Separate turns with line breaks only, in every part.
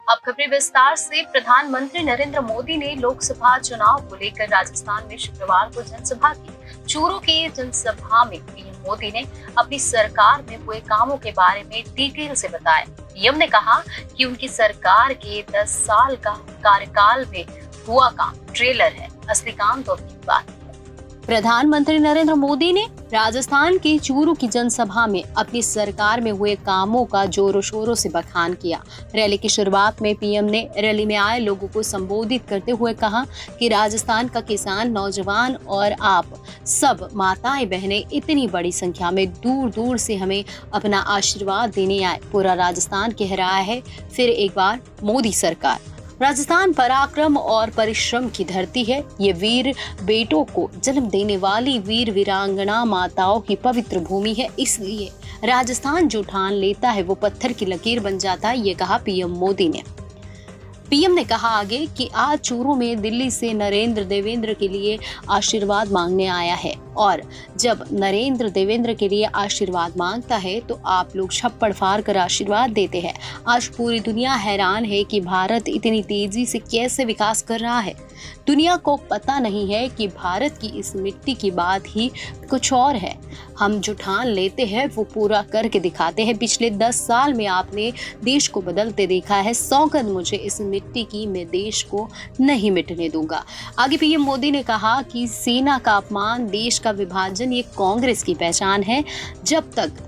अब खबरें विस्तार से। प्रधानमंत्री नरेंद्र मोदी ने लोकसभा चुनाव को लेकर राजस्थान में शुक्रवार को जनसभा की। चूरू की जनसभा में पीएम मोदी ने अपनी सरकार में हुए कामों के बारे में डिटेल से बताया। पीएम ने कहा कि उनकी सरकार के 10 साल का कार्यकाल में हुआ काम ट्रेलर है, असली काम तो अभी बाकी है। प्रधानमंत्री नरेंद्र मोदी ने राजस्थान के चूरू की जनसभा में अपनी सरकार में हुए कामों का जोरों शोरों से बखान किया। रैली की शुरुआत में पीएम ने रैली में आए लोगों को संबोधित करते हुए कहा कि राजस्थान का किसान, नौजवान और आप सब माताएं बहनें इतनी बड़ी संख्या में दूर दूर से हमें अपना आशीर्वाद देने आए। पूरा राजस्थान कह रहा है, फिर एक बार मोदी सरकार। राजस्थान पराक्रम और परिश्रम की धरती है। ये वीर बेटों को जन्म देने वाली वीर वीरांगना माताओं की पवित्र भूमि है। इसलिए राजस्थान जो ठान लेता है वो पत्थर की लकीर बन जाता है, ये कहा पीएम मोदी ने। पीएम ने कहा आगे कि आज चूरू में दिल्ली से नरेंद्र देवेंद्र के लिए आशीर्वाद मांगने आया है, और जब नरेंद्र देवेंद्र के लिए आशीर्वाद मांगता है तो आप लोग छप्पड़ फाड़ कर आशीर्वाद देते हैं। आज पूरी दुनिया हैरान है कि भारत इतनी तेजी से कैसे विकास कर रहा है। दुनिया को पता नहीं है कि भारत की इस मिट्टी की बात ही कुछ और है। हम जो ठान लेते हैं वो पूरा करके दिखाते हैं। पिछले 10 साल में आपने देश को बदलते देखा है। सौगंध मुझे इस मिट्टी की, मैं देश को नहीं मिटने दूंगा। आगे पीएम मोदी ने कहा कि सेना का अपमान, देश का विभाजन ये कांग्रेस की पहचान है। जब तक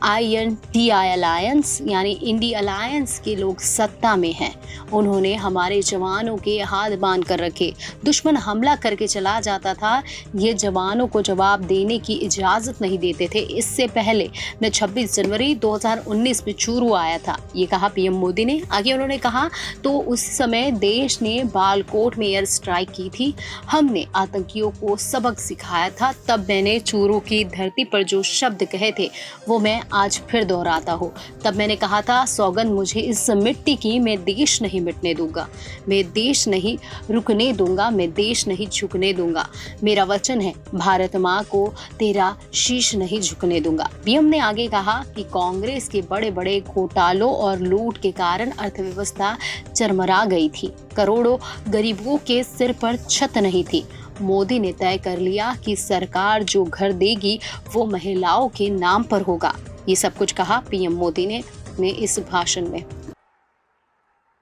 INDI अलायंस यानी इंडी अलायंस के लोग सत्ता में हैं, उन्होंने हमारे जवानों के हाथ बांध कर रखे। दुश्मन हमला करके चला जाता था, ये जवानों को जवाब देने की इजाजत नहीं देते थे। इससे पहले मैं 26 जनवरी 2019 में चूरू आया था, ये कहा पीएम मोदी ने। आगे उन्होंने कहा तो उस समय देश ने बालकोट में एयर स्ट्राइक की थी। हमने आतंकियों को सबक सिखाया था। तब मैंने चूरू की धरती पर जो शब्द कहे थे वो मैं आज फिर दोहराता हूँ। तब मैंने कहा था, सौगंध मुझे इस मिट्टी की, मैं देश नहीं मिटने दूंगा, मैं देश नहीं रुकने दूंगा, मैं देश नहीं झुकने दूंगा। मेरा वचन है, भारत माँ को तेरा शीश नहीं झुकने दूंगा। पीएम ने आगे कहा कि कांग्रेस के बड़े बड़े घोटालों और लूट के कारण अर्थव्यवस्था चरमरा गई थी। करोड़ों गरीबों के सिर पर छत नहीं थी। मोदी ने तय कर लिया कि सरकार जो घर देगी वो महिलाओं के नाम पर होगा। ये सब कुछ कहा पीएम मोदी ने इस भाषण में।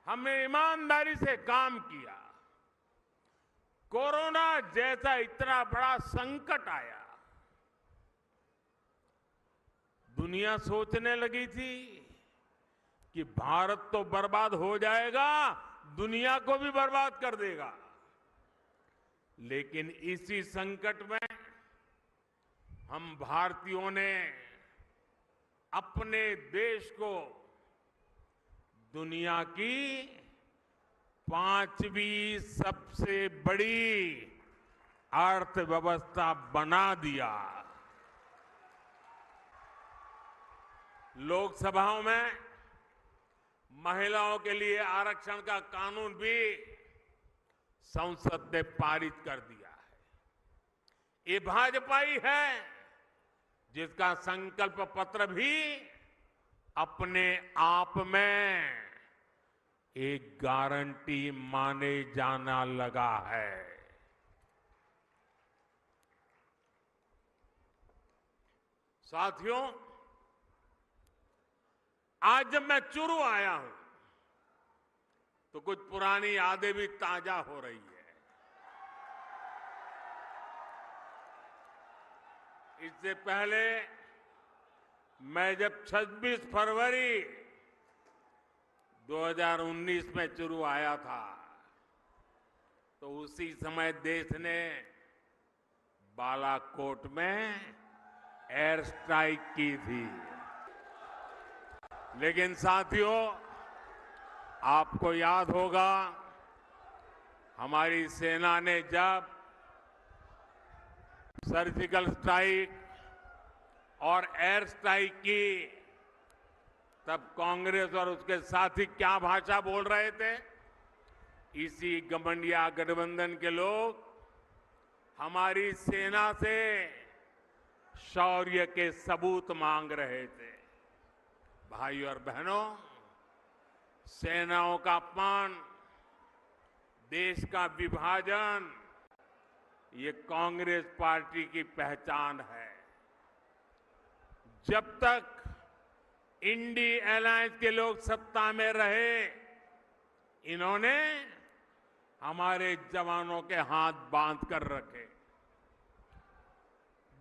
हमने ईमानदारी से काम किया। कोरोना जैसा इतना बड़ा संकट आया, दुनिया सोचने लगी थी कि भारत तो बर्बाद हो जाएगा, दुनिया को भी बर्बाद कर देगा। लेकिन इसी संकट में हम भारतीयों ने अपने देश को दुनिया की 5वीं सबसे बड़ी अर्थव्यवस्था बना दिया। लोकसभाओं में महिलाओं के लिए आरक्षण का कानून भी संसद ने पारित कर दिया है। ये भाजपा ही है जिसका संकल्प पत्र भी अपने आप में एक गारंटी माने जाना लगा है। साथियों, आज जब मैं चूरू आया हूं तो कुछ पुरानी यादें भी ताजा हो रही है। इससे पहले मैं जब 26 फरवरी 2019 में चूरू आया था तो उसी समय देश ने बालाकोट में एयर स्ट्राइक की थी। लेकिन साथियों, आपको याद होगा हमारी सेना ने जब सर्जिकल स्ट्राइक और एयर स्ट्राइक की तब कांग्रेस और उसके साथी क्या भाषा बोल रहे थे। इसी गठबंधन गठबंधन के लोग हमारी सेना से शौर्य के सबूत मांग रहे थे। भाइयों और बहनों, सेनाओं का अपमान, देश का विभाजन, ये कांग्रेस पार्टी की पहचान है। जब तक इंडी अलायंस के लोग सत्ता में रहे, इन्होंने हमारे जवानों के हाथ बांध कर रखे।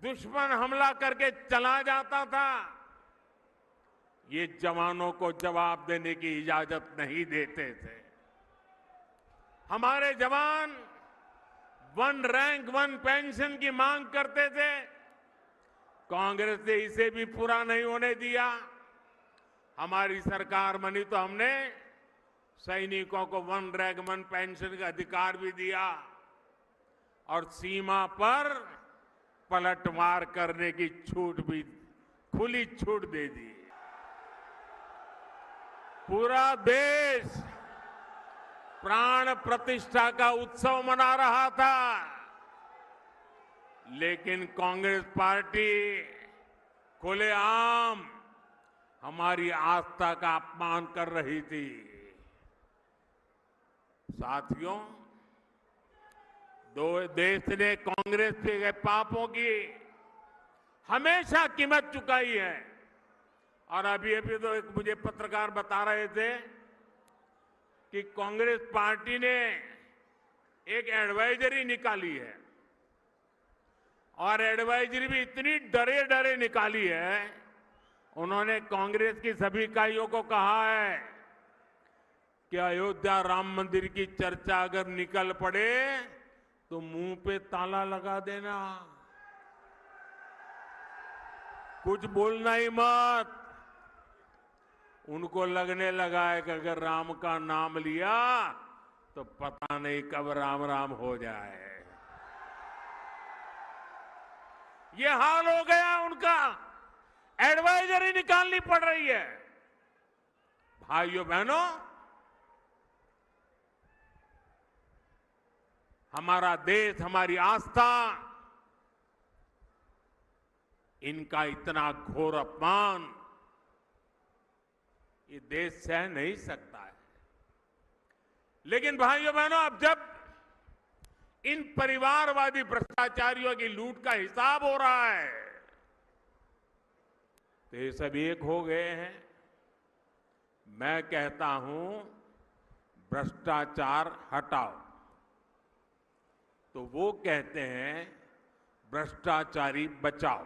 दुश्मन हमला करके चला जाता था, ये जवानों को जवाब देने की इजाजत नहीं देते थे। हमारे जवान 1 रैंक 1 पेंशन की मांग करते थे, कांग्रेस ने इसे भी पूरा नहीं होने दिया। हमारी सरकार बनी तो हमने सैनिकों को 1 रैंक 1 पेंशन का अधिकार भी दिया और सीमा पर पलटवार करने की छूट भी, खुली छूट दे दी। पूरा देश प्राण प्रतिष्ठा का उत्सव मना रहा था, लेकिन कांग्रेस पार्टी खुलेआम हमारी आस्था का अपमान कर रही थी। साथियों, देश ने कांग्रेस के पापों की हमेशा कीमत चुकाई है। और अभी तो एक मुझे पत्रकार बता रहे थे कि कांग्रेस पार्टी ने एक एडवाइजरी निकाली है और एडवाइजरी भी इतनी डरे डरे निकाली है। उन्होंने कांग्रेस की सभी इकाइयों को कहा है कि अयोध्या राम मंदिर की चर्चा अगर निकल पड़े तो मुंह पे ताला लगा देना, कुछ बोलना ही मत। उनको लगने लगा है कि अगर राम का नाम लिया तो पता नहीं कब राम राम हो जाए। ये हाल हो गया उनका, एडवाइजरी निकालनी पड़ रही है। भाइयों बहनों, हमारा देश, हमारी आस्था, इनका इतना घोर अपमान ये देश सह नहीं सकता है। लेकिन भाइयों बहनों, अब जब इन परिवारवादी भ्रष्टाचारियों की लूट का हिसाब हो रहा है तो ये सब एक हो गए हैं। मैं कहता हूं, भ्रष्टाचार हटाओ, तो वो कहते हैं भ्रष्टाचारी बचाओ।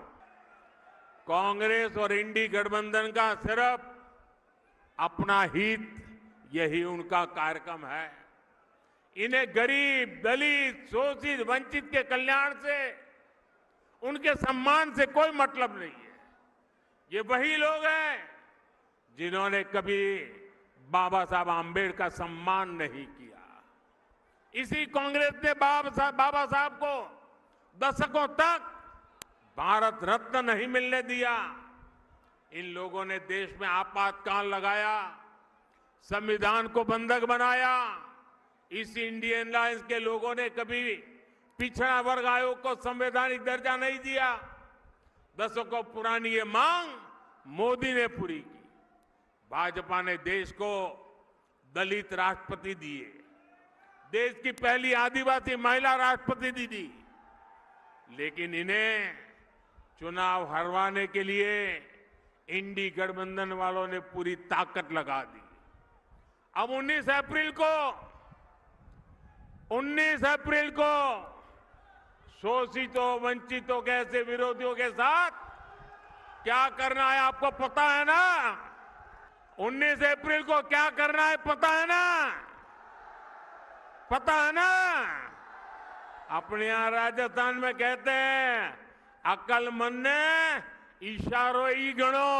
कांग्रेस और इंडी गठबंधन का सिर्फ अपना हित, यही उनका कार्यक्रम है। इन्हें गरीब, दलित, शोषित, वंचित के कल्याण से, उनके सम्मान से कोई मतलब नहीं है। ये वही लोग हैं जिन्होंने कभी बाबा साहब आम्बेडकर का सम्मान नहीं किया। इसी कांग्रेस ने बाबा साहब को दशकों तक भारत रत्न नहीं मिलने दिया। इन लोगों ने देश में आपातकाल लगाया, संविधान को बंधक बनाया। इस इंडियन अलायंस के लोगों ने कभी पिछड़ा वर्ग आयोग को संवैधानिक दर्जा नहीं दिया। दशकों पुरानी ये मांग मोदी ने पूरी की। भाजपा ने देश को दलित राष्ट्रपति दिए, देश की पहली आदिवासी महिला राष्ट्रपति दी। लेकिन इन्हें चुनाव हरवाने के लिए इंडी गठबंधन वालों ने पूरी ताकत लगा दी। अब 19 अप्रैल को शोषितों, वंचितों के ऐसे विरोधियों के साथ क्या करना है आपको पता है ना? 19 अप्रैल को क्या करना है पता है ना? पता है ना? अपने यहां राजस्थान में कहते हैं, अकलमंद ने इशारो ही गणो।